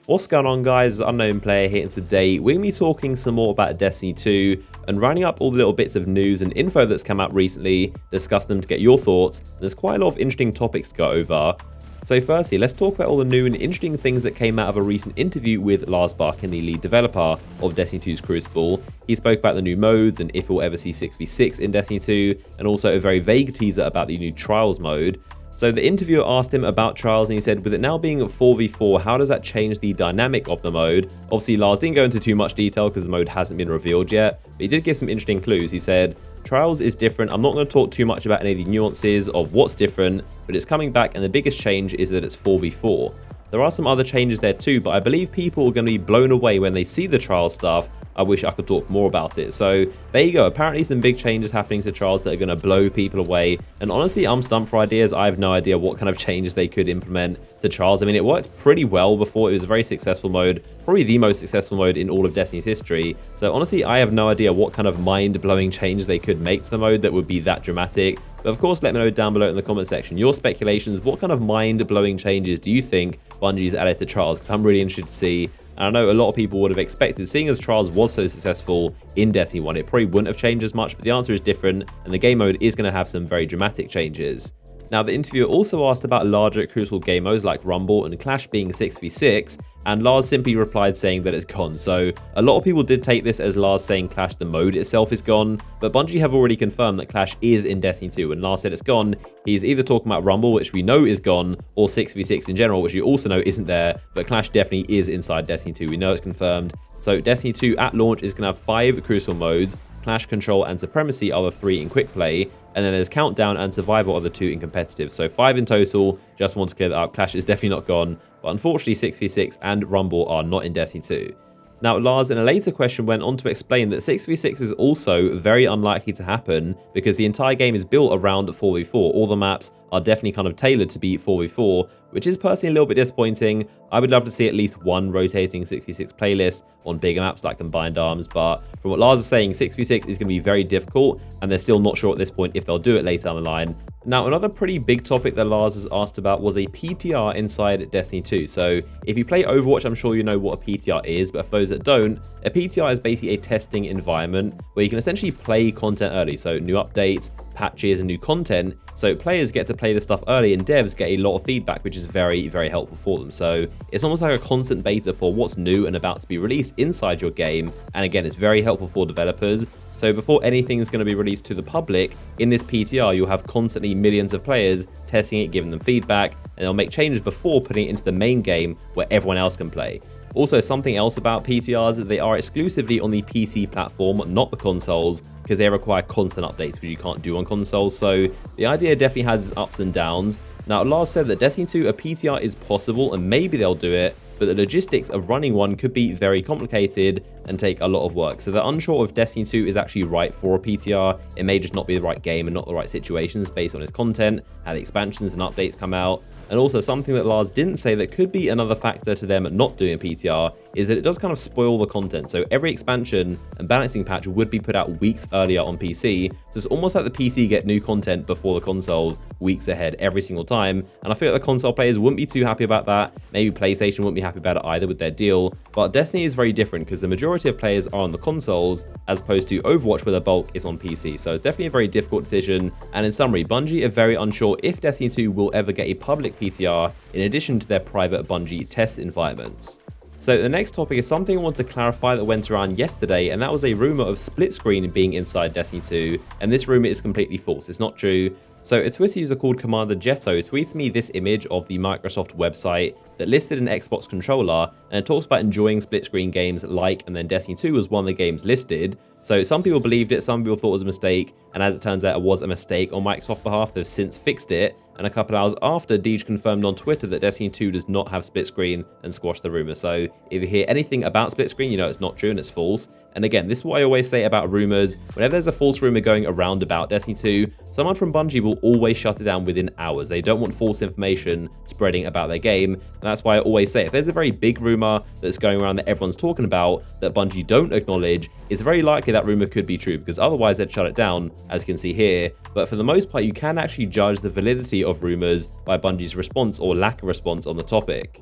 What's going on, guys? Unknown Player here, and today we're going to be talking some more about Destiny 2 and rounding up all the little bits of news and info that's come out recently, discuss them to get your thoughts. There's quite a lot of interesting topics to go over. So firstly, let's talk about all the new and interesting things that came out of a recent interview with Lark, the lead developer of Destiny 2's Crucible. He spoke about the new modes and if we'll ever see 6v6 in Destiny 2, and also a very vague teaser about the new Trials mode. So the interviewer asked him about Trials, and he said, with it now being 4v4, how does that change the dynamic of the mode? Obviously, Lars didn't go into too much detail because the mode hasn't been revealed yet, but he did give some interesting clues. He said, Trials is different. I'm not going to talk too much about any of the nuances of what's different, but it's coming back, and the biggest change is that it's 4v4. There are some other changes there too, but I believe people are going to be blown away when they see the Trials stuff. I wish I could talk more about it. So there you go. Apparently some big changes happening to Trials that are going to blow people away. And honestly, I'm stumped for ideas. I have no idea what kind of changes they could implement to Trials. I mean, it worked pretty well before. It was a very successful mode, probably the most successful mode in all of Destiny's history. So honestly, I have no idea what kind of mind-blowing changes they could make to the mode that would be that dramatic. But of course, let me know down below in the comment section your speculations. What kind of mind-blowing changes do you think Bungie's added to Trials? Because I'm really interested to see. And I know a lot of people would have expected, seeing as Trials was so successful in Destiny 1, it probably wouldn't have changed as much, but the answer is different, and the game mode is going to have some very dramatic changes. Now, the interviewer also asked about larger Crucible game modes like Rumble and Clash being 6v6, and Lars simply replied saying that it's gone. So a lot of people did take this as Lars saying Clash the mode itself is gone, but Bungie have already confirmed that Clash is in Destiny 2, and Lars said it's gone. He's either talking about Rumble, which we know is gone, or 6v6 in general, which we also know isn't there, but Clash definitely is inside Destiny 2. We know it's confirmed. So Destiny 2 at launch is going to have 5 Crucible modes. Clash, Control, and Supremacy are the 3 in quick play, and then there's Countdown and Survival are the 2 in competitive. So 5 in total. Just want to clear that up. Clash is definitely not gone, but unfortunately 6v6 and Rumble are not in Destiny 2. Now, Lars in a later question went on to explain that 6v6 is also very unlikely to happen because the entire game is built around 4v4. All the maps are definitely kind of tailored to be 4v4, which is personally a little bit disappointing. I would love to see at least one rotating 6v6 playlist on bigger maps like Combined Arms, but from what Lars is saying, 6v6 is going to be very difficult, and they're still not sure at this point if they'll do it later down the line. Now, another pretty big topic that Lars was asked about was a PTR inside Destiny 2. So if you play Overwatch, I'm sure you know what a PTR is, but for those that don't, a PTR is basically a testing environment where you can essentially play content early. So new updates, patches, and new content. So players get to play the stuff early, and devs get a lot of feedback, which is very, very helpful for them. So it's almost like a constant beta for what's new and about to be released inside your game. And again, it's very helpful for developers. So before anything is going to be released to the public, in this PTR, you'll have constantly millions of players testing it, giving them feedback, and they'll make changes before putting it into the main game where everyone else can play. Also, something else about PTRs is that they are exclusively on the PC platform, not the consoles, because they require constant updates, which you can't do on consoles. So the idea definitely has its ups and downs. Now, Lars said that Destiny 2, a PTR is possible, and maybe they'll do it, but the logistics of running one could be very complicated and take a lot of work. So they're unsure if Destiny 2 is actually right for a PTR. It may just not be the right game and not the right situations based on its content, how the expansions and updates come out. And also something that Lars didn't say that could be another factor to them not doing a PTR is that it does kind of spoil the content. So every expansion and balancing patch would be put out weeks earlier on PC. So it's almost like the PC get new content before the consoles weeks ahead every single time. And I feel like the console players wouldn't be too happy about that. Maybe PlayStation wouldn't be happy about it either with their deal. But Destiny is very different because the majority of players are on the consoles as opposed to Overwatch where the bulk is on PC. So it's definitely a very difficult decision. And in summary, Bungie are very unsure if Destiny 2 will ever get a public PTR in addition to their private Bungie test environments. So the next topic is something I want to clarify that went around yesterday, and that was a rumor of split screen being inside Destiny 2, and this rumor is completely false. It's not true. So a Twitter user called Commander Jetto tweeted me this image of the Microsoft website that listed an Xbox controller, and it talks about enjoying split screen games like, and then Destiny 2 was one of the games listed. So some people believed it, some people thought it was a mistake, and as it turns out, it was a mistake on Microsoft's behalf. They've since fixed it, and a couple hours after, Deej confirmed on Twitter that Destiny 2 does not have split screen and squashed the rumor. So if you hear anything about split screen, you know it's not true and it's false. And again, this is what I always say about rumors. Whenever there's a false rumor going around about Destiny 2, someone from Bungie will always shut it down within hours. They don't want false information spreading about their game. And that's why I always say, if there's a very big rumor that's going around that everyone's talking about that Bungie don't acknowledge, it's very likely that rumor could be true, because otherwise they'd shut it down, as you can see here. But for the most part, you can actually judge the validity of rumors by Bungie's response or lack of response on the topic.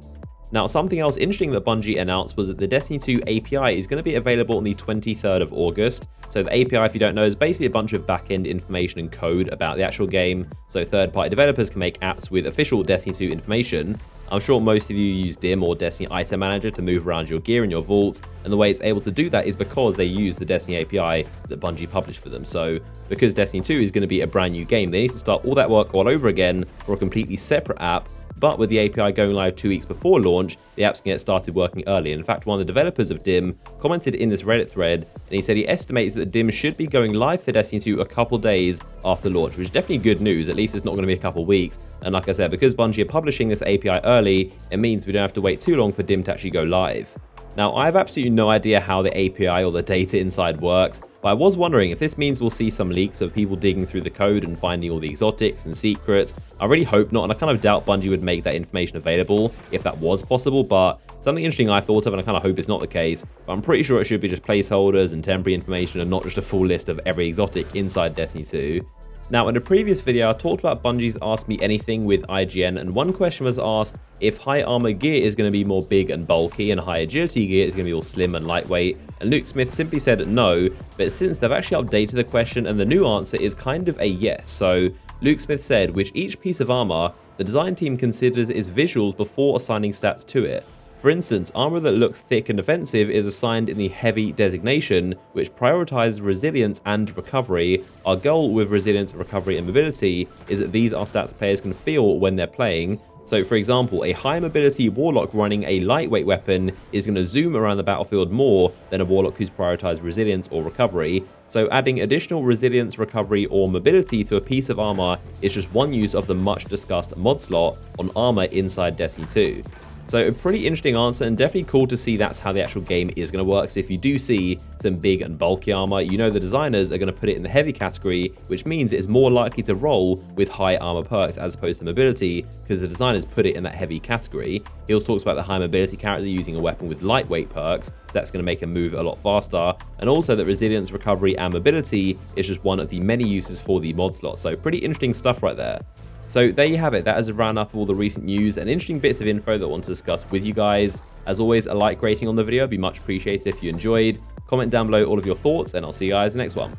Now, something else interesting that Bungie announced was that the Destiny 2 API is going to be available on the 23rd of August. So the API, if you don't know, is basically a bunch of back-end information and code about the actual game, so third-party developers can make apps with official Destiny 2 information. I'm sure most of you use DIM or Destiny Item Manager to move around your gear in your vaults, and the way it's able to do that is because they use the Destiny API that Bungie published for them. So because Destiny 2 is going to be a brand new game, they need to start all that work all over again for a completely separate app. But with the API going live 2 weeks before launch, the apps can get started working early. In fact, one of the developers of DIM commented in this Reddit thread, and he said he estimates that DIM should be going live for Destiny 2 a couple days after launch, which is definitely good news. At least it's not going to be a couple weeks. And like I said, because Bungie are publishing this API early, it means we don't have to wait too long for DIM to actually go live. Now, I have absolutely no idea how the API or the data inside works, but I was wondering if this means we'll see some leaks of people digging through the code and finding all the exotics and secrets. I really hope not, and I kind of doubt Bungie would make that information available if that was possible, but something interesting I thought of, and I kind of hope it's not the case, but I'm pretty sure it should be just placeholders and temporary information and not just a full list of every exotic inside Destiny 2. Now, in a previous video, I talked about Bungie's Ask Me Anything with IGN, and one question was asked if high armor gear is going to be more big and bulky and high agility gear is going to be all slim and lightweight, and Luke Smith simply said no, but since they've actually updated the question, and the new answer is kind of a yes. So Luke Smith said, which each piece of armor the design team considers its visuals before assigning stats to it. For instance, armor that looks thick and defensive is assigned in the heavy designation, which prioritizes resilience and recovery. Our goal with resilience, recovery, and mobility is that these are stats players can feel when they're playing. So for example, a high mobility warlock running a lightweight weapon is going to zoom around the battlefield more than a warlock who's prioritized resilience or recovery. So adding additional resilience, recovery, or mobility to a piece of armor is just one use of the much discussed mod slot on armor inside Destiny 2. So a pretty interesting answer, and definitely cool to see that's how the actual game is going to work. So if you do see some big and bulky armor, you know the designers are going to put it in the heavy category, which means it's more likely to roll with high armor perks as opposed to mobility, because the designers put it in that heavy category. He also talks about the high mobility character using a weapon with lightweight perks, so that's going to make him move a lot faster, and also that resilience, recovery, and mobility is just one of the many uses for the mod slot. So pretty interesting stuff right there. So there you have it. That is a roundup of all the recent news and interesting bits of info that I want to discuss with you guys. As always, a like rating on the video would be much appreciated if you enjoyed. Comment down below all of your thoughts, and I'll see you guys in the next one.